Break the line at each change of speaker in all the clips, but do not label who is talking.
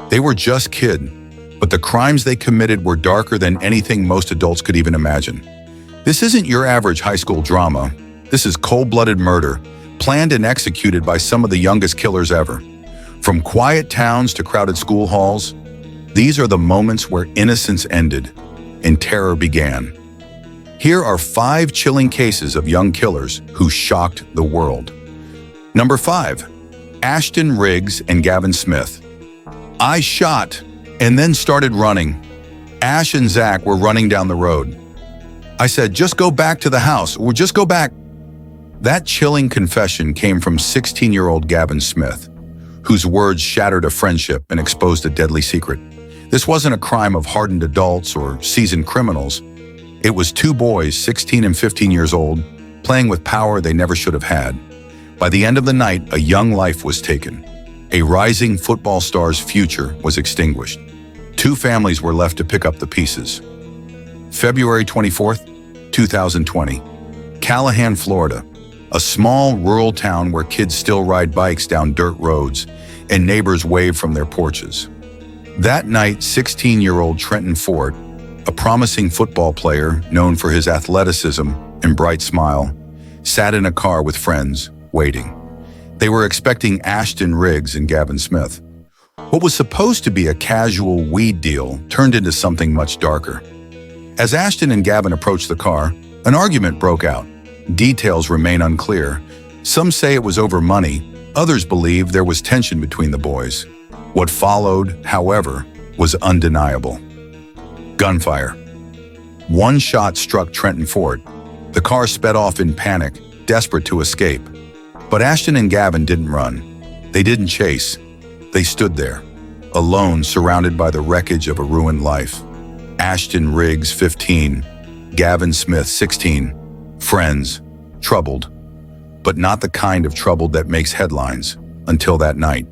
They were just kids, but the crimes they committed were darker than anything most adults could even imagine. This isn't your average high school drama. This is cold-blooded murder, planned and executed by some of the youngest killers ever. From quiet towns to crowded school halls, these are the moments where innocence ended and terror began. Here are 5 chilling cases of young killers who shocked the world. Number 5. Ashton Riggs and Gavin Smith. I shot and then started running. Ash and Zach were running down the road. I said, just go back to the house, or just go back. That chilling confession came from 16-year-old Gavin Smith, whose words shattered a friendship and exposed a deadly secret. This wasn't a crime of hardened adults or seasoned criminals. It was 2 boys, 16 and 15 years old, playing with power they never should have had. By the end of the night, a young life was taken. A rising football star's future was extinguished. 2 families were left to pick up the pieces. February 24th, 2020. Callahan, Florida. A small rural town where kids still ride bikes down dirt roads and neighbors wave from their porches. That night, 16-year-old Trenton Ford, a promising football player known for his athleticism and bright smile, sat in a car with friends, waiting. They were expecting Ashton Riggs and Gavin Smith. What was supposed to be a casual weed deal turned into something much darker. As Ashton and Gavin approached the car, an argument broke out. Details remain unclear. Some say it was over money, others believe there was tension between the boys. What followed, however, was undeniable. Gunfire. One shot struck Trenton Ford. The car sped off in panic, desperate to escape. But Ashton and Gavin didn't run. They didn't chase. They stood there, alone, surrounded by the wreckage of a ruined life. Ashton Riggs, 15, Gavin Smith, 16. Friends, troubled, but not the kind of trouble that makes headlines, until that night.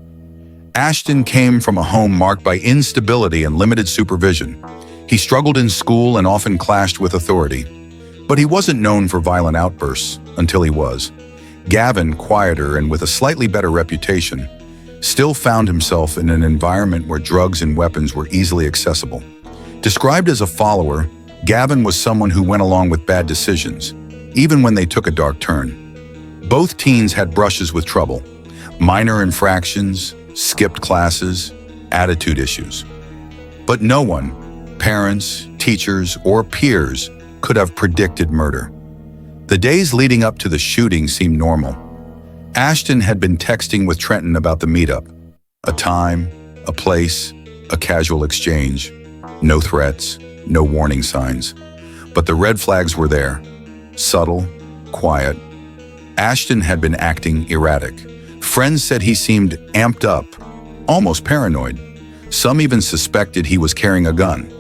Ashton came from a home marked by instability and limited supervision. He struggled in school and often clashed with authority. But he wasn't known for violent outbursts until he was. Gavin, quieter and with a slightly better reputation, still found himself in an environment where drugs and weapons were easily accessible. Described as a follower, Gavin was someone who went along with bad decisions, even when they took a dark turn. Both teens had brushes with trouble, minor infractions, skipped classes, attitude issues. But no one, parents, teachers, or peers, could have predicted murder. The days leading up to the shooting seemed normal. Ashton had been texting with Trenton about the meetup. A time, a place, a casual exchange. No threats, no warning signs. But the red flags were there. Subtle, quiet. Ashton had been acting erratic. Friends said he seemed amped up, almost paranoid. Some even suspected he was carrying a gun.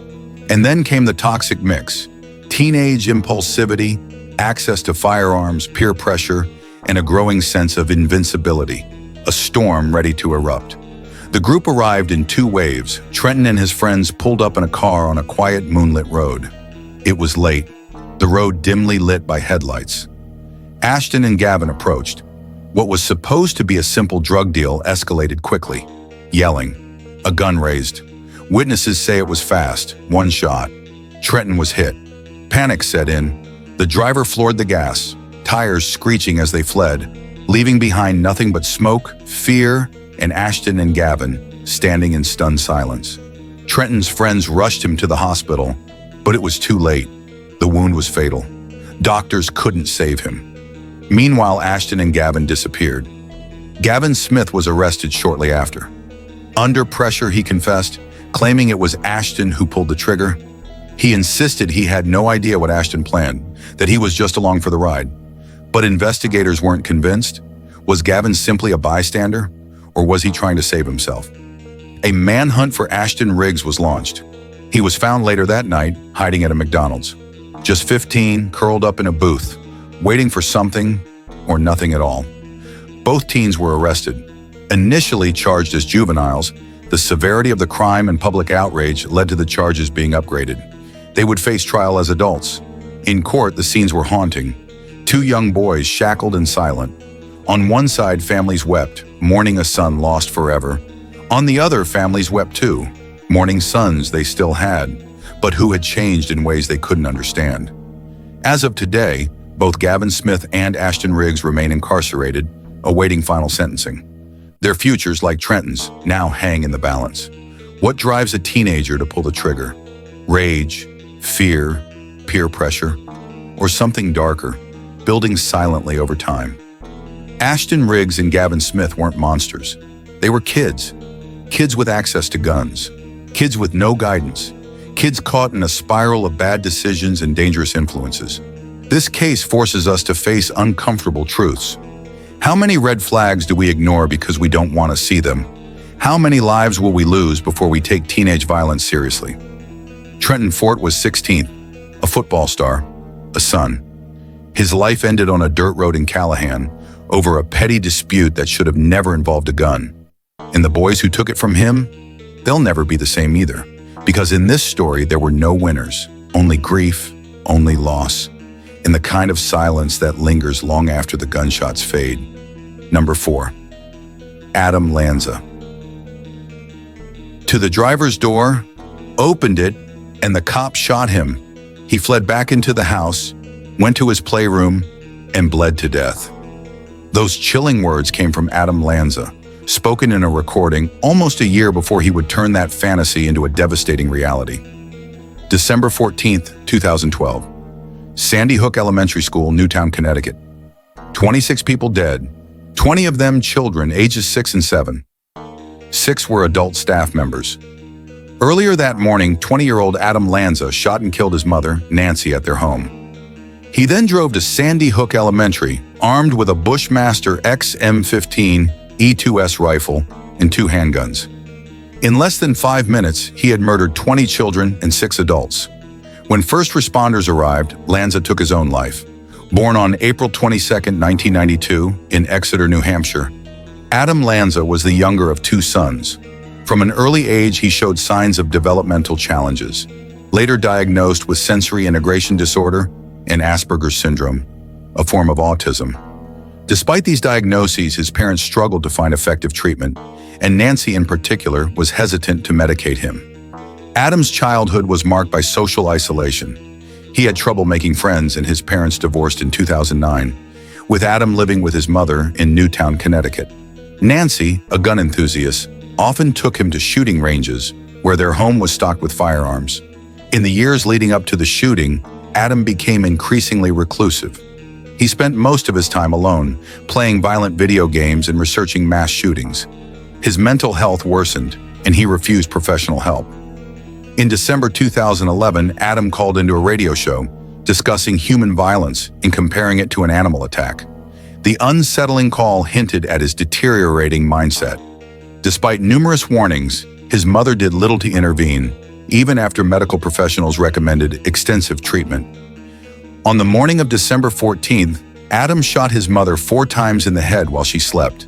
And then came the toxic mix. Teenage impulsivity, access to firearms, peer pressure, and a growing sense of invincibility. A storm ready to erupt. The group arrived in 2 waves. Trenton and his friends pulled up in a car on a quiet moonlit road. It was late. The road dimly lit by headlights. Ashton and Gavin approached. What was supposed to be a simple drug deal escalated quickly. Yelling. A gun raised. Witnesses say it was fast. 1 shot. Trenton was hit. Panic set in. The driver floored the gas, tires screeching as they fled, leaving behind nothing but smoke, fear, and Ashton and Gavin standing in stunned silence. Trenton's friends rushed him to the hospital, but it was too late. The wound was fatal. Doctors couldn't save him. Meanwhile, Ashton and Gavin disappeared. Gavin Smith was arrested shortly after. Under pressure, he confessed, claiming it was Ashton who pulled the trigger. He insisted he had no idea what Ashton planned, that he was just along for the ride. But investigators weren't convinced. Was Gavin simply a bystander, or was he trying to save himself? A manhunt for Ashton Riggs was launched. He was found later that night, hiding at a McDonald's. Just 15, curled up in a booth, waiting for something or nothing at all. Both teens were arrested. Initially charged as juveniles, the severity of the crime and public outrage led to the charges being upgraded. They would face trial as adults. In court, the scenes were haunting. 2 young boys shackled and silent. On one side, families wept, mourning a son lost forever. On the other, families wept too, mourning sons they still had, but who had changed in ways they couldn't understand. As of today, both Gavin Smith and Ashton Riggs remain incarcerated, awaiting final sentencing. Their futures, like Trenton's, now hang in the balance. What drives a teenager to pull the trigger? Rage, fear, peer pressure, or something darker, building silently over time? Ashton Riggs and Gavin Smith weren't monsters. They were kids. Kids with access to guns. Kids with no guidance. Kids caught in a spiral of bad decisions and dangerous influences. This case forces us to face uncomfortable truths. How many red flags do we ignore because we don't want to see them? How many lives will we lose before we take teenage violence seriously? Trenton Fort was 16th, a football star, a son. His life ended on a dirt road in Callahan over a petty dispute that should have never involved a gun. And the boys who took it from him, they'll never be the same either. Because in this story, there were no winners, only grief, only loss, and the kind of silence that lingers long after the gunshots fade. Number 4. Adam Lanza. To the driver's door, opened it, and the cop shot him. He fled back into the house, went to his playroom, and bled to death. Those chilling words came from Adam Lanza, spoken in a recording almost a year before he would turn that fantasy into a devastating reality. December 14th, 2012. Sandy Hook Elementary School, Newtown, Connecticut. 26 people dead, 20 of them children ages 6 and 7. 6 were adult staff members. Earlier that morning, 20-year-old Adam Lanza shot and killed his mother, Nancy, at their home. He then drove to Sandy Hook Elementary, armed with a Bushmaster XM15 E2S rifle and 2 handguns. In less than 5 minutes, he had murdered 20 children and 6 adults. When first responders arrived, Lanza took his own life. Born on April 22, 1992, in Exeter, New Hampshire, Adam Lanza was the younger of 2 sons. From an early age, he showed signs of developmental challenges, later diagnosed with sensory integration disorder and Asperger's syndrome, a form of autism. Despite these diagnoses, his parents struggled to find effective treatment, and Nancy in particular was hesitant to medicate him. Adam's childhood was marked by social isolation. He had trouble making friends, and his parents divorced in 2009, with Adam living with his mother in Newtown, Connecticut. Nancy, a gun enthusiast, often took him to shooting ranges, where their home was stocked with firearms. In the years leading up to the shooting, Adam became increasingly reclusive. He spent most of his time alone, playing violent video games and researching mass shootings. His mental health worsened, and he refused professional help. In December 2011, Adam called into a radio show, discussing human violence and comparing it to an animal attack. The unsettling call hinted at his deteriorating mindset. Despite numerous warnings, his mother did little to intervene, even after medical professionals recommended extensive treatment. On the morning of December 14th, Adam shot his mother 4 times in the head while she slept.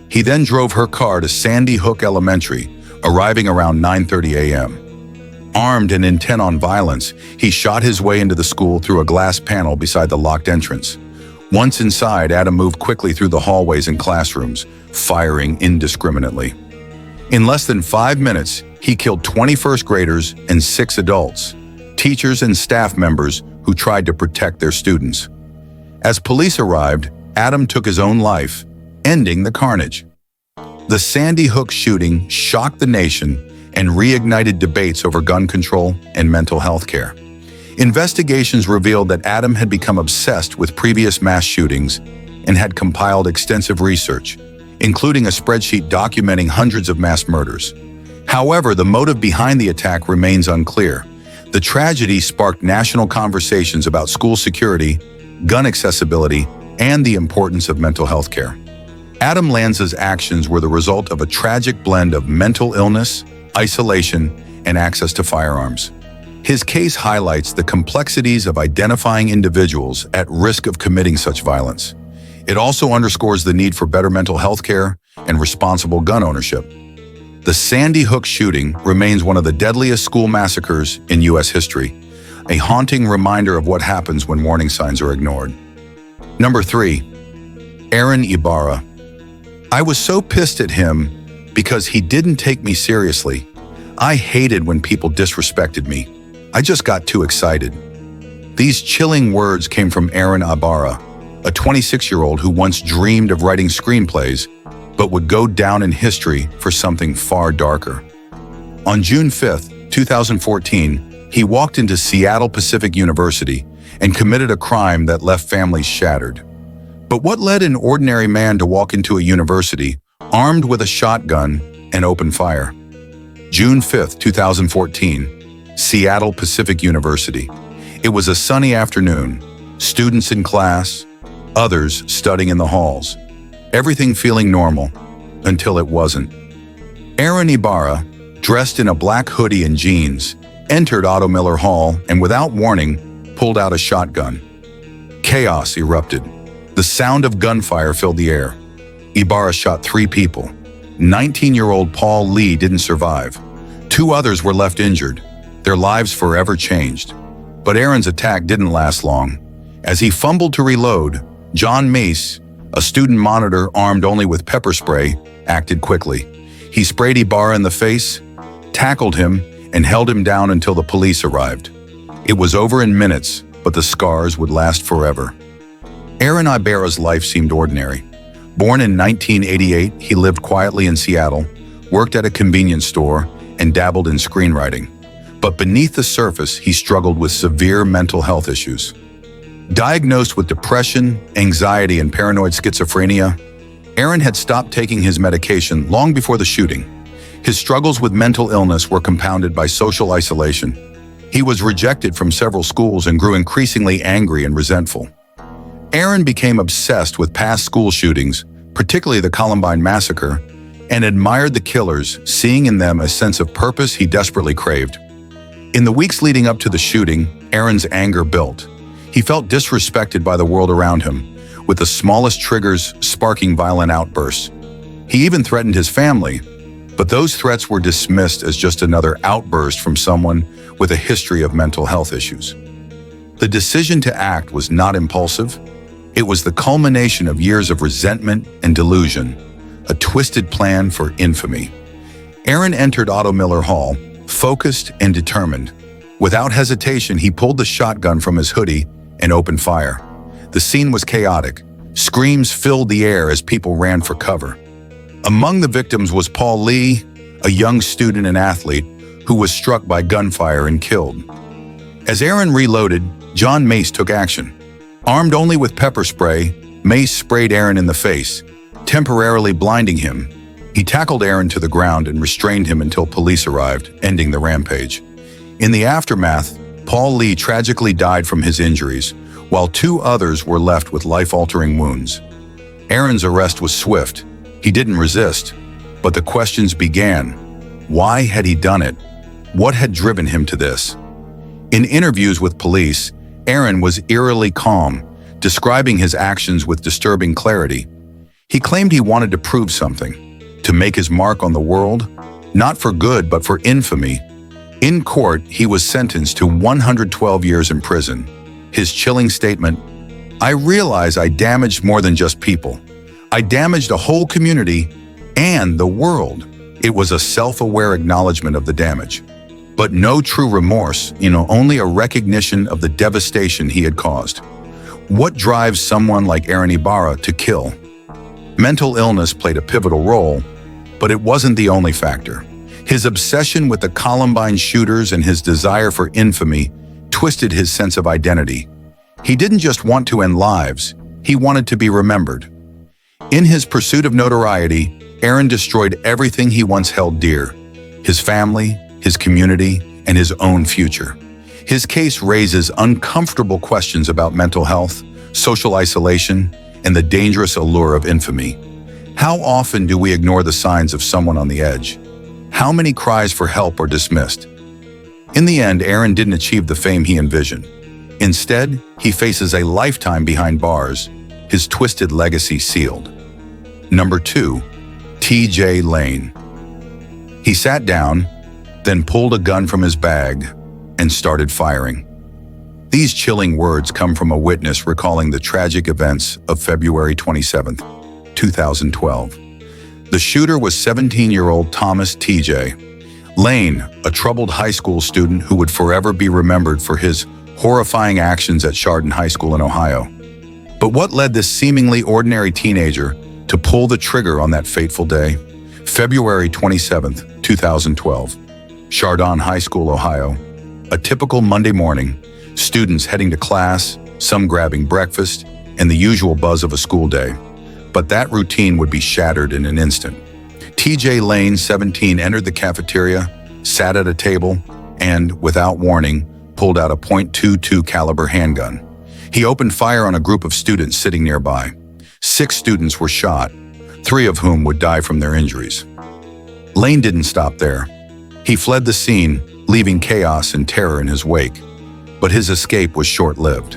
He then drove her car to Sandy Hook Elementary, arriving around 9:30 a.m. Armed and intent on violence, he shot his way into the school through a glass panel beside the locked entrance. Once inside, Adam moved quickly through the hallways and classrooms, firing indiscriminately. In less than 5 minutes, he killed 20 first graders and 6 adults, teachers and staff members who tried to protect their students. As police arrived, Adam took his own life, ending the carnage. The Sandy Hook shooting shocked the nation and reignited debates over gun control and mental health care. Investigations revealed that Adam had become obsessed with previous mass shootings and had compiled extensive research, including a spreadsheet documenting hundreds of mass murders. However, the motive behind the attack remains unclear. The tragedy sparked national conversations about school security, gun accessibility, and the importance of mental health care. Adam Lanza's actions were the result of a tragic blend of mental illness, isolation, and access to firearms. His case highlights the complexities of identifying individuals at risk of committing such violence. It also underscores the need for better mental health care and responsible gun ownership. The Sandy Hook shooting remains one of the deadliest school massacres in U.S. history, a haunting reminder of what happens when warning signs are ignored. Number 3. Aaron Ibarra. I was so pissed at him, because he didn't take me seriously. I hated when people disrespected me. I just got too excited. These chilling words came from Aaron Ibarra, a 26-year-old who once dreamed of writing screenplays, but would go down in history for something far darker. On June 5, 2014, he walked into Seattle Pacific University and committed a crime that left families shattered. But what led an ordinary man to walk into a university armed with a shotgun and open fire? June 5, 2014, Seattle Pacific University. It was a sunny afternoon, students in class, others studying in the halls. Everything feeling normal, until it wasn't. Aaron Ibarra, dressed in a black hoodie and jeans, entered Otto Miller Hall and without warning, pulled out a shotgun. Chaos erupted. The sound of gunfire filled the air. Ibarra shot 3 people. 19-year-old Paul Lee didn't survive. 2 others were left injured. Their lives forever changed. But Aaron's attack didn't last long. As he fumbled to reload, John Mace, a student monitor armed only with pepper spray, acted quickly. He sprayed Ibarra in the face, tackled him, and held him down until the police arrived. It was over in minutes, but the scars would last forever. Aaron Ibarra's life seemed ordinary. Born in 1988, he lived quietly in Seattle, worked at a convenience store, and dabbled in screenwriting. But beneath the surface, he struggled with severe mental health issues. Diagnosed with depression, anxiety, and paranoid schizophrenia, Aaron had stopped taking his medication long before the shooting. His struggles with mental illness were compounded by social isolation. He was rejected from several schools and grew increasingly angry and resentful. Aaron became obsessed with past school shootings, particularly the Columbine massacre, and admired the killers, seeing in them a sense of purpose he desperately craved. In the weeks leading up to the shooting, Aaron's anger built. He felt disrespected by the world around him, with the smallest triggers sparking violent outbursts. He even threatened his family, but those threats were dismissed as just another outburst from someone with a history of mental health issues. The decision to act was not impulsive. It was the culmination of years of resentment and delusion, a twisted plan for infamy. Aaron entered Otto Miller Hall, focused and determined. Without hesitation, he pulled the shotgun from his hoodie and opened fire. The scene was chaotic. Screams filled the air as people ran for cover. Among the victims was Paul Lee, a young student and athlete who was struck by gunfire and killed. As Aaron reloaded, John Mace took action. Armed only with pepper spray, Mace sprayed Aaron in the face, temporarily blinding him. He tackled Aaron to the ground and restrained him until police arrived, ending the rampage. In the aftermath, Paul Lee tragically died from his injuries, while 2 others were left with life-altering wounds. Aaron's arrest was swift. He didn't resist, but the questions began. Why had he done it? What had driven him to this? In interviews with police, Aaron was eerily calm, describing his actions with disturbing clarity. He claimed he wanted to prove something, to make his mark on the world, not for good but for infamy. In court, he was sentenced to 112 years in prison. His chilling statement, "I realize I damaged more than just people. I damaged a whole community and the world." It was a self-aware acknowledgement of the damage. But no true remorse, only a recognition of the devastation he had caused. What drives someone like Aaron Ibarra to kill? Mental illness played a pivotal role, but it wasn't the only factor. His obsession with the Columbine shooters and his desire for infamy twisted his sense of identity. He didn't just want to end lives, he wanted to be remembered. In his pursuit of notoriety, Aaron destroyed everything he once held dear: his family, his community, and his own future. His case raises uncomfortable questions about mental health, social isolation, and the dangerous allure of infamy. How often do we ignore the signs of someone on the edge? How many cries for help are dismissed? In the end, Aaron didn't achieve the fame he envisioned. Instead, he faces a lifetime behind bars, his twisted legacy sealed. Number 2, T.J. Lane. He sat down, then pulled a gun from his bag and started firing. These chilling words come from a witness recalling the tragic events of February 27, 2012. The shooter was 17-year-old Thomas T.J. Lane, a troubled high school student who would forever be remembered for his horrifying actions at Chardon High School in Ohio. But what led this seemingly ordinary teenager to pull the trigger on that fateful day? February 27, 2012. Chardon High School, Ohio. A typical Monday morning, students heading to class, some grabbing breakfast, and the usual buzz of a school day. But that routine would be shattered in an instant. T.J. Lane, 17, entered the cafeteria, sat at a table, and, without warning, pulled out a .22 caliber handgun. He opened fire on a group of students sitting nearby. 6 students were shot, 3 of whom would die from their injuries. Lane didn't stop there. He fled the scene, leaving chaos and terror in his wake. But his escape was short-lived.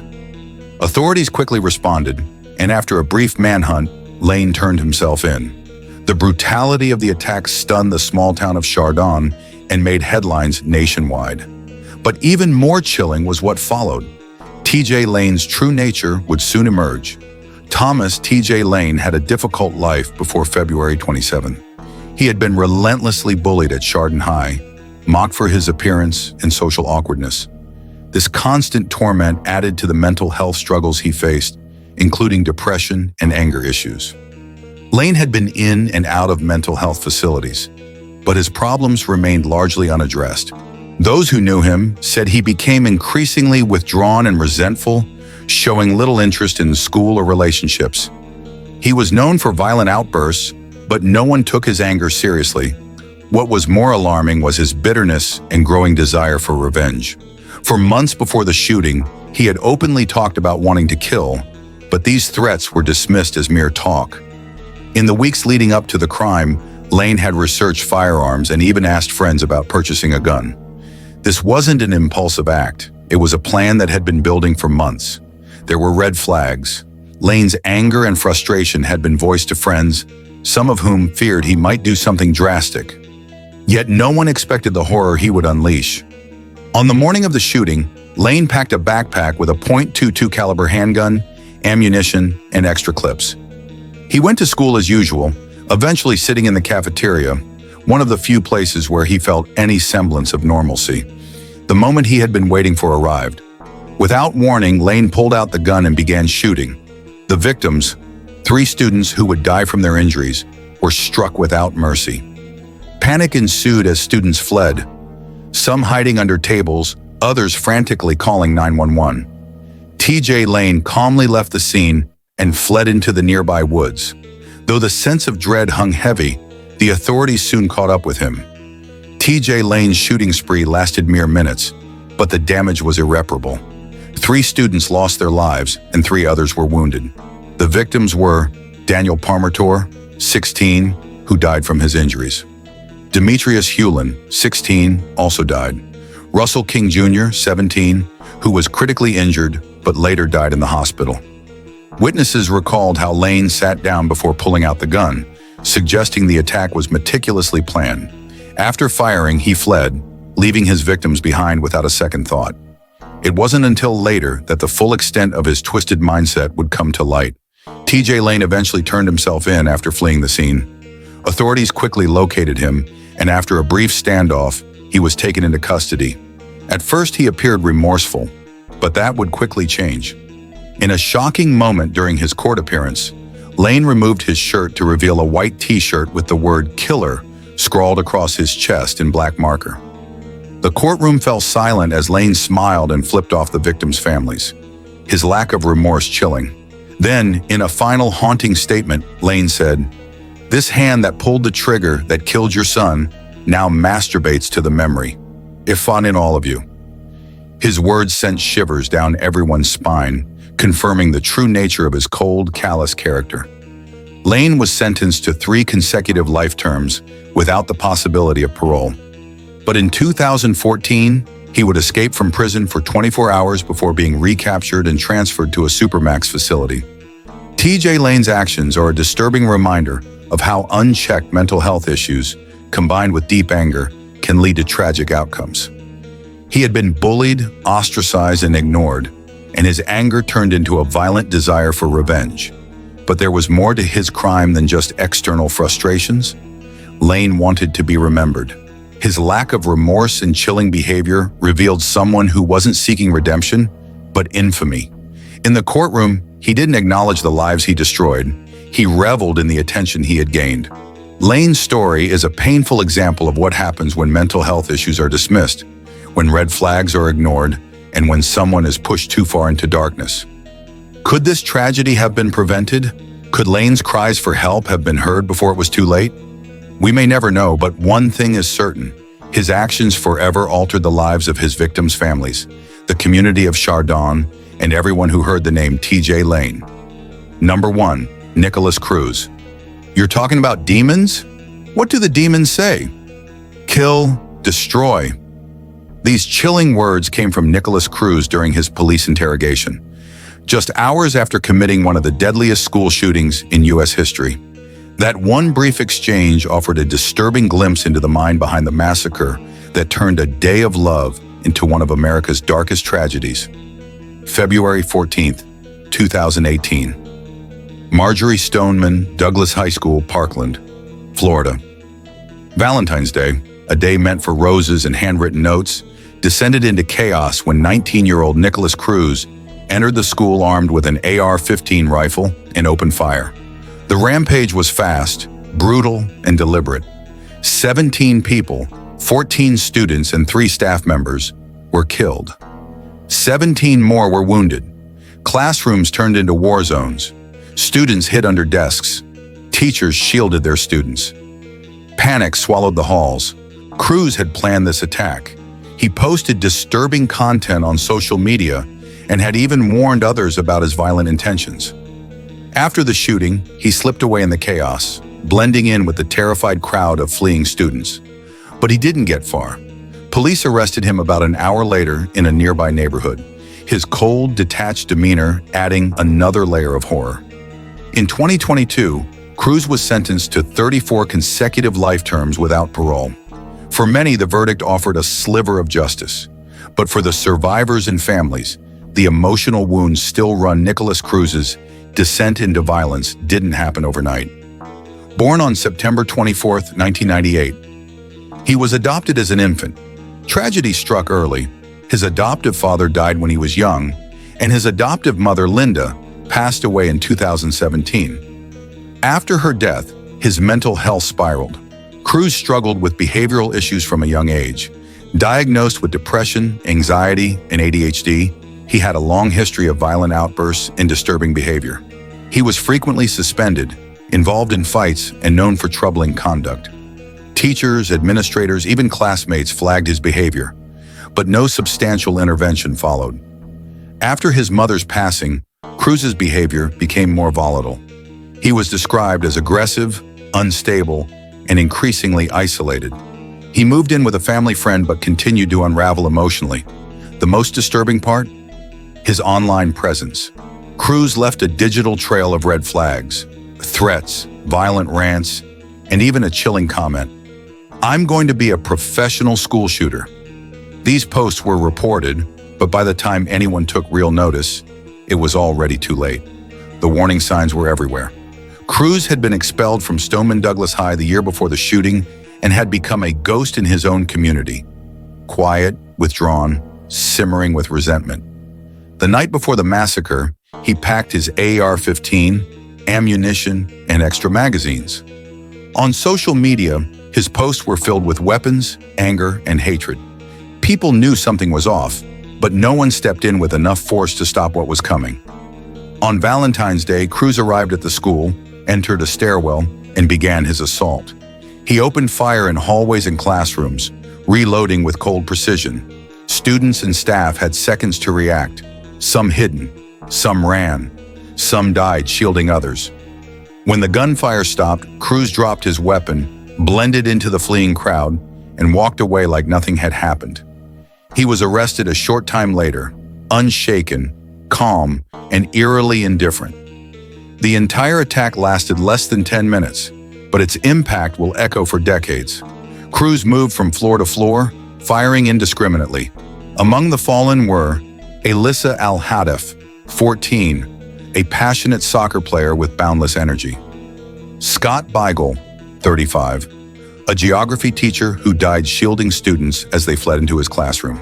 Authorities quickly responded, and after a brief manhunt, Lane turned himself in. The brutality of the attack stunned the small town of Chardon and made headlines nationwide. But even more chilling was what followed. T.J. Lane's true nature would soon emerge. Thomas T.J. Lane had a difficult life before February 27. He had been relentlessly bullied at Chardon High, mocked for his appearance and social awkwardness. This constant torment added to the mental health struggles he faced, including depression and anger issues. Lane had been in and out of mental health facilities, but his problems remained largely unaddressed. Those who knew him said he became increasingly withdrawn and resentful, showing little interest in school or relationships. He was known for violent outbursts, but no one took his anger seriously. What was more alarming was his bitterness and growing desire for revenge. For months before the shooting, he had openly talked about wanting to kill, but these threats were dismissed as mere talk. In the weeks leading up to the crime, Lane had researched firearms and even asked friends about purchasing a gun. This wasn't an impulsive act. It was a plan that had been building for months. There were red flags. Lane's anger and frustration had been voiced to friends, some of whom feared he might do something drastic. Yet no one expected the horror he would unleash. On the morning of the shooting, Lane packed a backpack with a .22 caliber handgun, ammunition, and extra clips. He went to school as usual, eventually sitting in the cafeteria, one of the few places where he felt any semblance of normalcy. The moment he had been waiting for arrived. Without warning, Lane pulled out the gun and began shooting. The victims, 3 students who would die from their injuries, were struck without mercy. Panic ensued as students fled, some hiding under tables, others frantically calling 911. T.J. Lane calmly left the scene and fled into the nearby woods. Though the sense of dread hung heavy, the authorities soon caught up with him. T.J. Lane's shooting spree lasted mere minutes, but the damage was irreparable. 3 students lost their lives and 3 others were wounded. The victims were Daniel Parmertor, 16, who died from his injuries. Demetrius Hewlin, 16, also died. Russell King Jr., 17, who was critically injured but later died in the hospital. Witnesses recalled how Lane sat down before pulling out the gun, suggesting the attack was meticulously planned. After firing, he fled, leaving his victims behind without a second thought. It wasn't until later that the full extent of his twisted mindset would come to light. T.J. Lane eventually turned himself in after fleeing the scene. Authorities quickly located him, and after a brief standoff, he was taken into custody. At first, he appeared remorseful, but that would quickly change. In a shocking moment during his court appearance, Lane removed his shirt to reveal a white t-shirt with the word "killer" scrawled across his chest in black marker. The courtroom fell silent as Lane smiled and flipped off the victims' families, his lack of remorse chilling. Then, in a final haunting statement, Lane said, "This hand that pulled the trigger that killed your son now masturbates to the memory. If fun in all of you." His words sent shivers down everyone's spine, confirming the true nature of his cold, callous character. Lane was sentenced to 3 consecutive life terms without the possibility of parole. But in 2014, he would escape from prison for 24 hours before being recaptured and transferred to a supermax facility. T.J. Lane's actions are a disturbing reminder of how unchecked mental health issues, combined with deep anger, can lead to tragic outcomes. He had been bullied, ostracized, and ignored, and his anger turned into a violent desire for revenge. But there was more to his crime than just external frustrations. Lane wanted to be remembered. His lack of remorse and chilling behavior revealed someone who wasn't seeking redemption, but infamy. In the courtroom, he didn't acknowledge the lives he destroyed. He reveled in the attention he had gained. Lane's story is a painful example of what happens when mental health issues are dismissed, when red flags are ignored, and when someone is pushed too far into darkness. Could this tragedy have been prevented? Could Lane's cries for help have been heard before it was too late? We may never know, but one thing is certain. His actions forever altered the lives of his victims' families, the community of Chardon, and everyone who heard the name T.J. Lane. Number 1. Nicholas Cruz. You're talking about demons? What do the demons say? Kill, destroy. These chilling words came from Nicholas Cruz during his police interrogation, just hours after committing one of the deadliest school shootings in U.S. history. That one brief exchange offered a disturbing glimpse into the mind behind the massacre that turned a day of love into one of America's darkest tragedies. February 14th, 2018. Marjorie Stoneman, Douglas High School, Parkland, Florida. Valentine's Day, a day meant for roses and handwritten notes, descended into chaos when 19-year-old Nicholas Cruz entered the school armed with an AR-15 rifle and opened fire. The rampage was fast, brutal, and deliberate. 17 people, 14 students, and 3 staff members were killed. 17 more were wounded. Classrooms turned into war zones. Students hid under desks. Teachers shielded their students. Panic swallowed the halls. Cruz had planned this attack. He posted disturbing content on social media and had even warned others about his violent intentions. After the shooting, he slipped away in the chaos, blending in with the terrified crowd of fleeing students. But he didn't get far. Police arrested him about an hour later in a nearby neighborhood, his cold, detached demeanor adding another layer of horror. In 2022, Cruz was sentenced to 34 consecutive life terms without parole. For many, the verdict offered a sliver of justice. But for the survivors and families, the emotional wounds still run. Nicholas Cruz's descent into violence didn't happen overnight. Born on September 24, 1998, he was adopted as an infant. Tragedy struck early. His adoptive father died when he was young, and his adoptive mother, Linda, passed away in 2017. After her death, his mental health spiraled. Cruz struggled with behavioral issues from a young age. Diagnosed with depression, anxiety, and ADHD, he had a long history of violent outbursts and disturbing behavior. He was frequently suspended, involved in fights, and known for troubling conduct. Teachers, administrators, even classmates flagged his behavior, but no substantial intervention followed. After his mother's passing, Cruz's behavior became more volatile. He was described as aggressive, unstable, and increasingly isolated. He moved in with a family friend but continued to unravel emotionally. The most disturbing part? His online presence. Cruz left a digital trail of red flags, threats, violent rants, and even a chilling comment. "I'm going to be a professional school shooter." These posts were reported, but by the time anyone took real notice, it was already too late. The warning signs were everywhere. Cruz had been expelled from Stoneman Douglas High the year before the shooting and had become a ghost in his own community. Quiet, withdrawn, simmering with resentment. The night before the massacre, he packed his AR-15, ammunition, and extra magazines. On social media, his posts were filled with weapons, anger, and hatred. People knew something was off, but no one stepped in with enough force to stop what was coming. On Valentine's Day, Cruz arrived at the school, entered a stairwell, and began his assault. He opened fire in hallways and classrooms, reloading with cold precision. Students and staff had seconds to react, some hidden, some ran, some died shielding others. When the gunfire stopped, Cruz dropped his weapon, blended into the fleeing crowd, and walked away like nothing had happened. He was arrested a short time later, unshaken, calm, and eerily indifferent. The entire attack lasted less than 10 minutes, but its impact will echo for decades. Cruz moved from floor to floor, firing indiscriminately. Among the fallen were Alyssa Al-Hadaf, 14, a passionate soccer player with boundless energy. Scott Beigel, 35, a geography teacher who died shielding students as they fled into his classroom.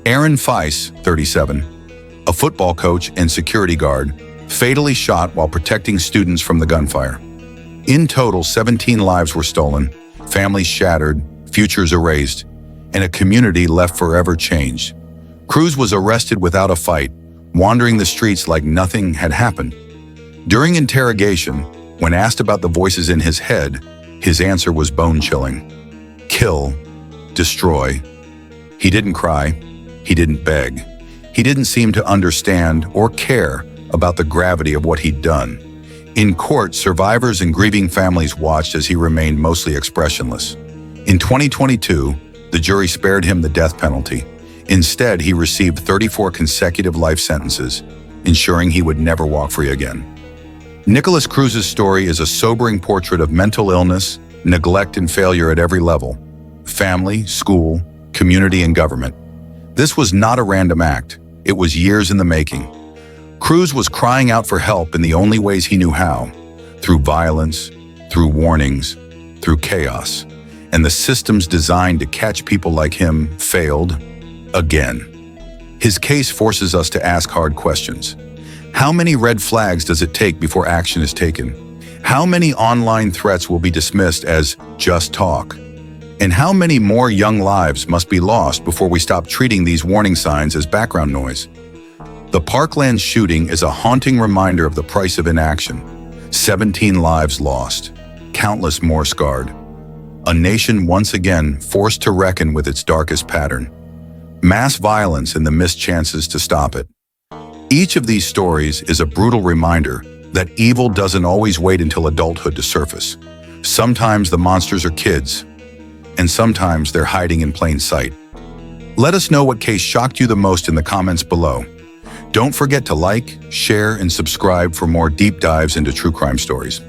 Aaron Feiss, 37, a football coach and security guard, fatally shot while protecting students from the gunfire. In total, 17 lives were stolen, families shattered, futures erased, and a community left forever changed. Cruz was arrested without a fight, wandering the streets like nothing had happened. During interrogation, when asked about the voices in his head, his answer was bone-chilling. Kill, destroy. He didn't cry. He didn't beg. He didn't seem to understand or care about the gravity of what he'd done. In court, survivors and grieving families watched as he remained mostly expressionless. In 2022, the jury spared him the death penalty. Instead, he received 34 consecutive life sentences, ensuring he would never walk free again. Nicholas Cruz's story is a sobering portrait of mental illness, neglect, and failure at every level: family, school, community, and government. This was not a random act. It was years in the making. Cruz was crying out for help in the only ways he knew how: through violence, through warnings, through chaos. And the systems designed to catch people like him failed again. His case forces us to ask hard questions. How many red flags does it take before action is taken? How many online threats will be dismissed as just talk? And how many more young lives must be lost before we stop treating these warning signs as background noise? The Parkland shooting is a haunting reminder of the price of inaction. 17 lives lost, countless more scarred. A nation once again forced to reckon with its darkest pattern: mass violence and the missed chances to stop it. Each of these stories is a brutal reminder that evil doesn't always wait until adulthood to surface. Sometimes the monsters are kids, and sometimes they're hiding in plain sight. Let us know what case shocked you the most in the comments below. Don't forget to like, share, and subscribe for more deep dives into true crime stories.